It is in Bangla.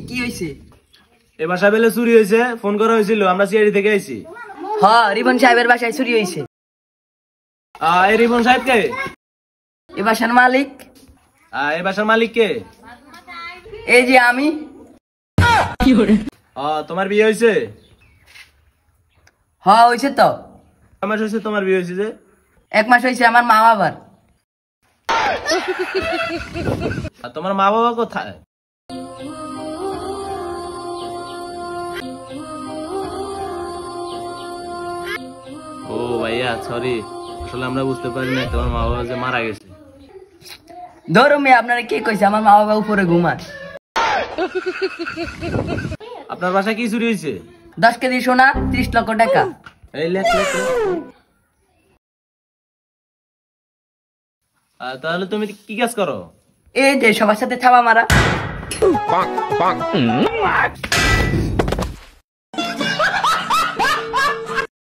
কি হইছে? এ বাসা বেলে চুরি হয়েছে, ফোন করা হয়েছিল, আমরা সিআইডি থেকে আইছি। হ্যাঁ, রিপন সাহেবের বাসায় চুরি হইছে। এই রিপন সাহেব কে? এ বাসার মালিক। এই বাসার মালিক কে? এই যে আমি। তোমার বিয়ে হয়েছে? হ্যাঁ হইছে তো। কয় মাস হয়েছে তোমার বিয়ে হয়েছে? যে 1 মাস হইছে আমার মা বাবার। তোমার মা বাবা কোথায়? ও ভাইয়া সরি, আসলে আমরা বুঝতে পারি না তোমার মা বাবা যে মারা গেছে। ধরো মেয়ে, আপনারা কে কইছে আমার মা বাবা উপরে ঘুমায়? আপনার বাসায় কি চুরি হয়েছে? 10 কেজি সোনা, 30 লক্ষ টাকা। এই লেখ লেখ লেখ। তাহলে তুমি কি কাজ করো? এই যে সবার সাথে থাবা মারা।